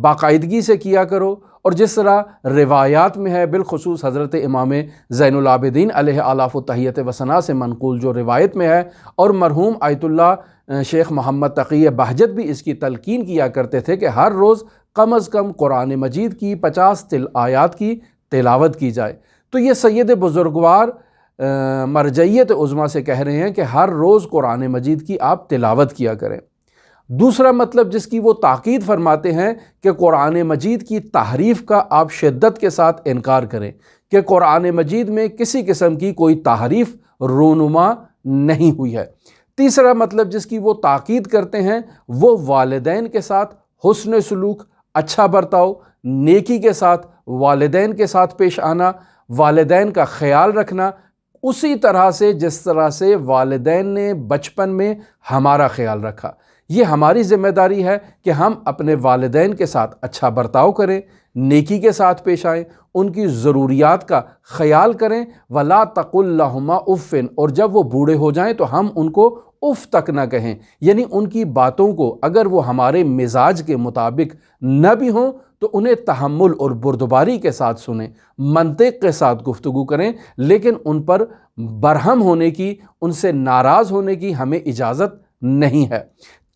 باقاعدگی سے کیا کرو، اور جس طرح روایات میں ہے، بالخصوص حضرت امام زین العابدین علیہ آلاف التحیت و ثنا سے منقول جو روایت میں ہے، اور مرحوم آیت اللہ شیخ محمد تقی بہجت بھی اس کی تلقین کیا کرتے تھے کہ ہر روز کم از کم قرآن مجید کی 50 آیات کی تلاوت کی جائے۔ تو یہ سید بزرگوار مرجعیت عظمیٰ سے کہہ رہے ہیں کہ ہر روز قرآن مجید کی آپ تلاوت کیا کریں۔ دوسرا مطلب جس کی وہ تاکید فرماتے ہیں کہ قرآن مجید کی تحریف کا آپ شدت کے ساتھ انکار کریں، کہ قرآن مجید میں کسی قسم کی کوئی تحریف رونما نہیں ہوئی ہے۔ تیسرا مطلب جس کی وہ تاکید کرتے ہیں وہ والدین کے ساتھ حسن سلوک، اچھا برتاؤ، نیکی کے ساتھ والدین کے ساتھ پیش آنا، والدین کا خیال رکھنا اسی طرح سے جس طرح سے والدین نے بچپن میں ہمارا خیال رکھا۔ یہ ہماری ذمہ داری ہے کہ ہم اپنے والدین کے ساتھ اچھا برتاؤ کریں، نیکی کے ساتھ پیش آئیں، ان کی ضروریات کا خیال کریں۔ وَلَا تَقُلْ لَهُمَا اُفٍّ، اور جب وہ بوڑھے ہو جائیں تو ہم ان کو اف تک نہ کہیں، یعنی ان کی باتوں کو اگر وہ ہمارے مزاج کے مطابق نہ بھی ہوں تو انہیں تحمل اور بردباری کے ساتھ سنیں، منطق کے ساتھ گفتگو کریں، لیکن ان پر برہم ہونے کی، ان سے ناراض ہونے کی ہمیں اجازت نہیں ہے۔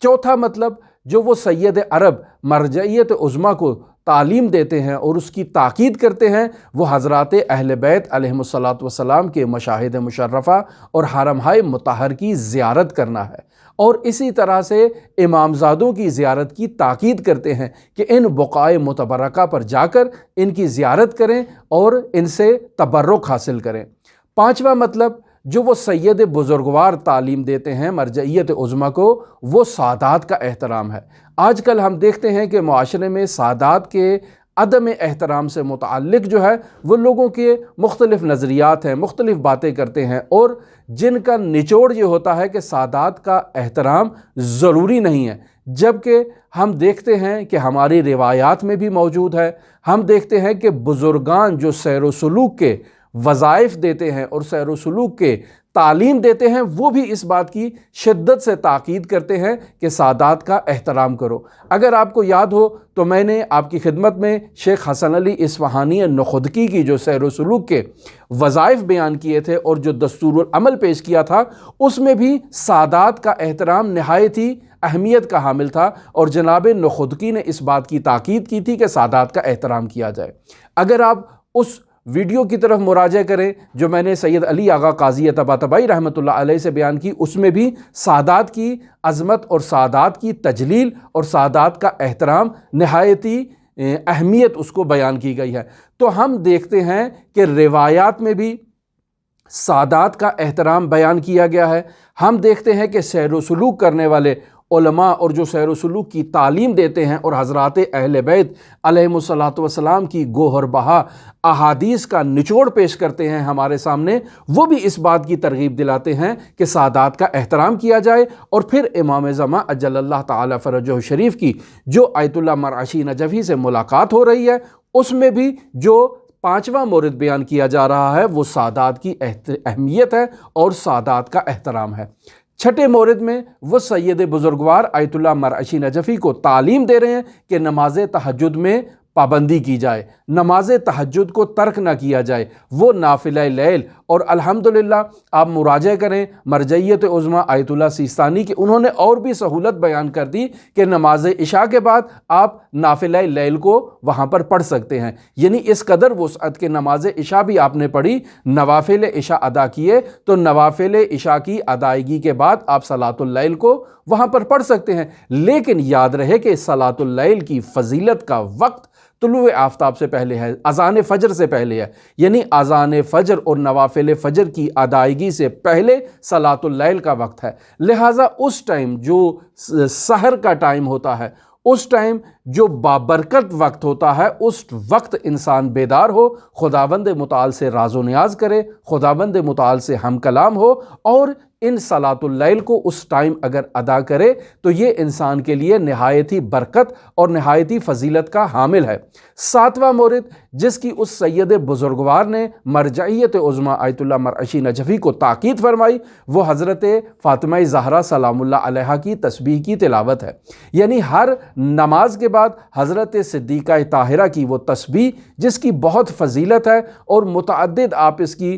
چوتھا مطلب جو وہ سید عرب مرجعیت عظمیٰ کو تعلیم دیتے ہیں اور اس کی تاکید کرتے ہیں، وہ حضرات اہل بیت علیہم السلام کے مشاہد مشرفہ اور حرمہائے مطہر کی زیارت کرنا ہے، اور اسی طرح سے امامزادوں کی زیارت کی تاکید کرتے ہیں کہ ان بقائے متبرکہ پر جا کر ان کی زیارت کریں اور ان سے تبرک حاصل کریں۔ پانچواں مطلب جو وہ سید بزرگوار تعلیم دیتے ہیں مرجعیت عظمیٰ کو، وہ سادات کا احترام ہے۔ آج کل ہم دیکھتے ہیں کہ معاشرے میں سادات کے عدم احترام سے متعلق جو ہے وہ لوگوں کے مختلف نظریات ہیں، مختلف باتیں کرتے ہیں، اور جن کا نچوڑ یہ ہوتا ہے کہ سادات کا احترام ضروری نہیں ہے، جبکہ ہم دیکھتے ہیں کہ ہماری روایات میں بھی موجود ہے۔ ہم دیکھتے ہیں کہ بزرگان جو سیر و سلوک کے وظائف دیتے ہیں اور سیر و سلوک کے تعلیم دیتے ہیں، وہ بھی اس بات کی شدت سے تاکید کرتے ہیں کہ سادات کا احترام کرو۔ اگر آپ کو یاد ہو تو میں نے آپ کی خدمت میں شیخ حسن علی اصفہانی نخدکی کی جو سیر و سلوک کے وظائف بیان کیے تھے اور جو دستور العمل پیش کیا تھا، اس میں بھی سادات کا احترام نہایت ہی اہمیت کا حامل تھا، اور جناب نخدکی نے اس بات کی تاکید کی تھی کہ سادات کا احترام کیا جائے۔ اگر آپ اس ویڈیو کی طرف مراجعہ کریں جو میں نے سید علی آغا قاضی طباطبائی رحمۃ اللہ علیہ سے بیان کی، اس میں بھی سادات کی عظمت اور سادات کی تجلیل اور سادات کا احترام نہایتی اہمیت اس کو بیان کی گئی ہے۔ تو ہم دیکھتے ہیں کہ روایات میں بھی سادات کا احترام بیان کیا گیا ہے۔ ہم دیکھتے ہیں کہ سیر و سلوک کرنے والے علماء اور جو سیر و سلوک کی تعلیم دیتے ہیں اور حضرات اہل بیت علیہم السلام کی گوہر بہا احادیث کا نچوڑ پیش کرتے ہیں ہمارے سامنے، وہ بھی اس بات کی ترغیب دلاتے ہیں کہ سادات کا احترام کیا جائے۔ اور پھر امام زمان اجل اللہ تعالی فرجہ شریف کی جو آیت اللہ مرعشی نجفی سے ملاقات ہو رہی ہے، اس میں بھی جو پانچواں مورد بیان کیا جا رہا ہے وہ سادات کی اہمیت ہے اور سادات کا احترام ہے۔ چھٹے مورد میں وہ سید بزرگوار آیت اللہ مرعشی نجفی کو تعلیم دے رہے ہیں کہ نماز تہجد میں پابندی کی جائے، نماز تہجد کو ترک نہ کیا جائے، وہ نافلہ لیل۔ اور الحمدللہ آپ مراجعہ کریں مرجعیت عظمیٰ آیت اللہ سیستانی کی، انہوں نے اور بھی سہولت بیان کر دی کہ نماز عشاء کے بعد آپ نافلہ لیل کو وہاں پر پڑھ سکتے ہیں، یعنی اس قدر وسعت کہ نماز عشاء بھی آپ نے پڑھی، نوافل عشاء ادا کیے، تو نوافل عشاء کی ادائیگی کے بعد آپ صلاۃ اللیل کو وہاں پر پڑھ سکتے ہیں۔ لیکن یاد رہے کہ صلاۃ اللیل کی فضیلت کا وقت طلوع آفتاب سے پہلے ہے، اذان فجر سے پہلے ہے، یعنی اذان فجر اور نوافل فجر کی ادائیگی سے پہلے صلاۃ اللیل کا وقت ہے۔ لہٰذا اس ٹائم جو سحر کا ٹائم ہوتا ہے، اس ٹائم جو بابرکت وقت ہوتا ہے، اس وقت انسان بیدار ہو، خداوند متعال سے راز و نیاز کرے، خداوند متعال سے ہم کلام ہو، اور ان صلاۃ اللیل کو اس ٹائم اگر ادا کرے تو یہ انسان کے لیے نہایت ہی برکت اور نہایت ہی فضیلت کا حامل ہے۔ 7واں مورد جس کی اس سید بزرگوار نے مرجعیت عظمیٰ آیت اللہ مرعشی نجفی کو تاکید فرمائی، وہ حضرت فاطمہ زہرا سلام اللہ علیہا کی تسبیح کی تلاوت ہے۔ یعنی ہر نماز کے بعد حضرت صدیقہ طاہرہ کی وہ تسبیح جس کی بہت فضیلت ہے، اور متعدد آپ اس کی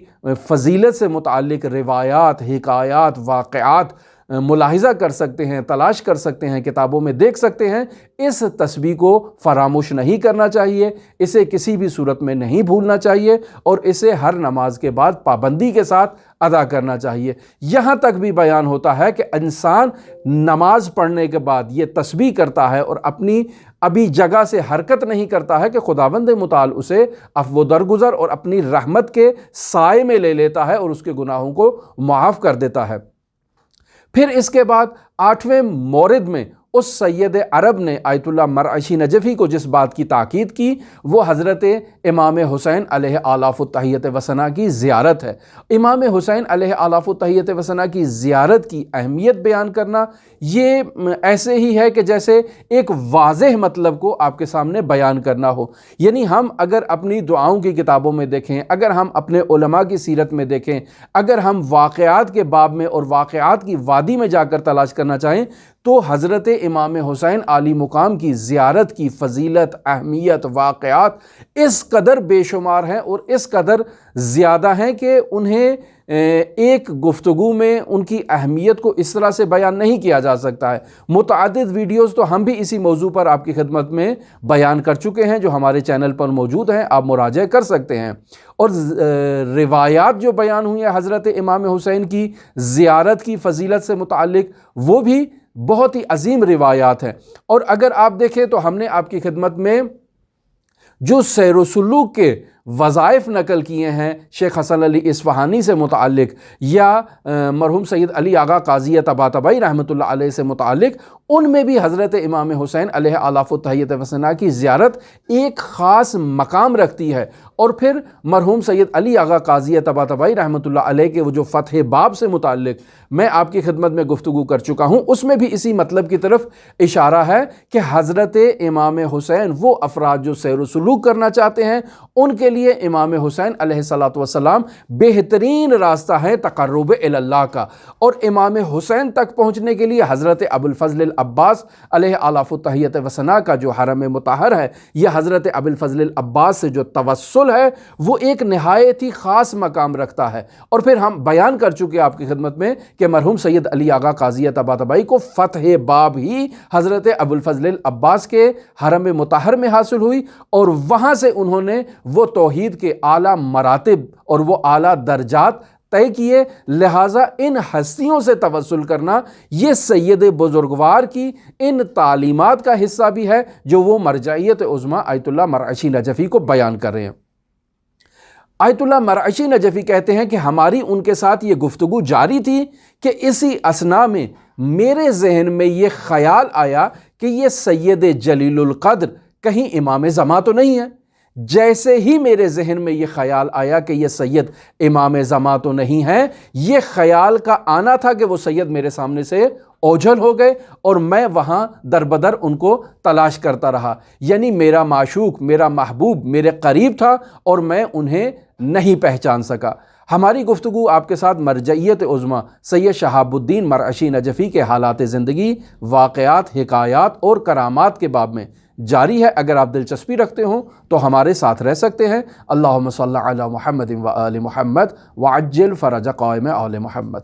فضیلت سے متعلق روایات، حکایات، واقعات ملاحظہ کر سکتے ہیں، تلاش کر سکتے ہیں، کتابوں میں دیکھ سکتے ہیں۔ اس تسبیح کو فراموش نہیں کرنا چاہیے، اسے کسی بھی صورت میں نہیں بھولنا چاہیے، اور اسے ہر نماز کے بعد پابندی کے ساتھ ادا کرنا چاہیے۔ یہاں تک بھی بیان ہوتا ہے کہ انسان نماز پڑھنے کے بعد یہ تسبیح کرتا ہے اور اپنی ابھی جگہ سے حرکت نہیں کرتا ہے کہ خداوند متعال اسے عفو و درگزر اور اپنی رحمت کے سائے میں لے لیتا ہے اور اس کے گناہوں کو معاف کر دیتا ہے۔ پھر اس کے بعد 8ویں مورد میں اس سید عرب نے آیت اللہ مرعشی نجفی کو جس بات کی تاکید کی وہ حضرت امام حسین علیہ آلاف التحیت و ثنا کی زیارت ہے۔ امام حسین علیہ آلاف التحیت و ثنا کی زیارت کی اہمیت بیان کرنا یہ ایسے ہی ہے کہ جیسے ایک واضح مطلب کو آپ کے سامنے بیان کرنا ہو۔ یعنی ہم اگر اپنی دعاؤں کی کتابوں میں دیکھیں، اگر ہم اپنے علماء کی سیرت میں دیکھیں، اگر ہم واقعات کے باب میں اور واقعات کی وادی میں جا کر تلاش کرنا چاہیں تو حضرت امام حسین عالی مقام کی زیارت کی فضیلت، اہمیت، واقعات اس قدر بے شمار ہیں اور اس قدر زیادہ ہیں کہ انہیں ایک گفتگو میں ان کی اہمیت کو اس طرح سے بیان نہیں کیا جا سکتا ہے۔ متعدد ویڈیوز تو ہم بھی اسی موضوع پر آپ کی خدمت میں بیان کر چکے ہیں جو ہمارے چینل پر موجود ہیں، آپ مراجعہ کر سکتے ہیں۔ اور روایات جو بیان ہوئی ہیں حضرت امام حسین کی زیارت کی فضیلت سے متعلق وہ بھی بہت ہی عظیم روایات ہیں۔ اور اگر آپ دیکھیں تو ہم نے آپ کی خدمت میں جو سیر و سلوک کے وظائف نقل کیے ہیں شیخ حسن علی اصفہانی سے متعلق یا مرحوم سید علی آغا قاضی طباطبائی رحمۃ اللہ علیہ سے متعلق، ان میں بھی حضرت امام حسین علیہ آلاف التحیت و ثنا کی زیارت ایک خاص مقام رکھتی ہے۔ اور پھر مرحوم سید علی آغا قاضی طباطبائی رحمۃ اللہ علیہ کے وہ جو فتح باب سے متعلق میں آپ کی خدمت میں گفتگو کر چکا ہوں، اس میں بھی اسی مطلب کی طرف اشارہ ہے کہ حضرت امام حسین وہ افراد جو سیر و سلوک کرنا چاہتے ہیں ان کے لیے امام حسین علیہ الصلوۃ والسلام بہترین راستہ ہے تقرب الی اللہ کا۔ اور امام حسین تک پہنچنے کے لیے حضرت ابوالفضل العباس علیہ آلاف التحیت و ثنا کا جو حرم مطہر ہے، یہ حضرت ابوالفضل العباس سے جو توسل ہے وہ ایک نہایت ہی خاص مقام رکھتا ہے۔ اور پھر ہم بیان کر چکے آپ کی خدمت میں کہ مرحوم سید علی آغا قاضی طباطبائی کو فتح باب ہی حضرت ابوالفضل العباس کے حرم مطہر میں حاصل ہوئی، اور وہاں سے انہوں نے وہ توحید کے اعلیٰ مراتب اور وہ اعلیٰ درجات طے کیے۔ لہٰذا ان ہستیوں سے توسل کرنا یہ سید بزرگوار کی ان تعلیمات کا حصہ بھی ہے جو وہ مرجعیت عظمیٰ آیت اللہ مرعشی نجفی کو بیان کر رہے ہیں۔ آیت اللہ مرعشی نجفی کہتے ہیں کہ ہماری ان کے ساتھ یہ گفتگو جاری تھی کہ اسی اثنا میں میرے ذہن میں یہ خیال آیا کہ یہ سید جلیل القدر کہیں امام زمان تو نہیں ہے۔ جیسے ہی میرے ذہن میں یہ خیال آیا کہ یہ سید امام زمان تو نہیں ہے، یہ خیال کا آنا تھا کہ وہ سید میرے سامنے سے اوجھل ہو گئے اور میں وہاں دربدر ان کو تلاش کرتا رہا۔ یعنی میرا معشوق، میرا محبوب میرے قریب تھا اور میں انہیں نہیں پہچان سکا۔ ہماری گفتگو آپ کے ساتھ مرجعیت عظمیٰ سید شہاب الدین مرعشی نجفی کے حالات زندگی، واقعات، حکایات اور کرامات کے باب میں جاری ہے۔ اگر آپ دلچسپی رکھتے ہوں تو ہمارے ساتھ رہ سکتے ہیں۔ اللہم صلی علی محمد و آل محمد وعجل فرج قائم آل محمد۔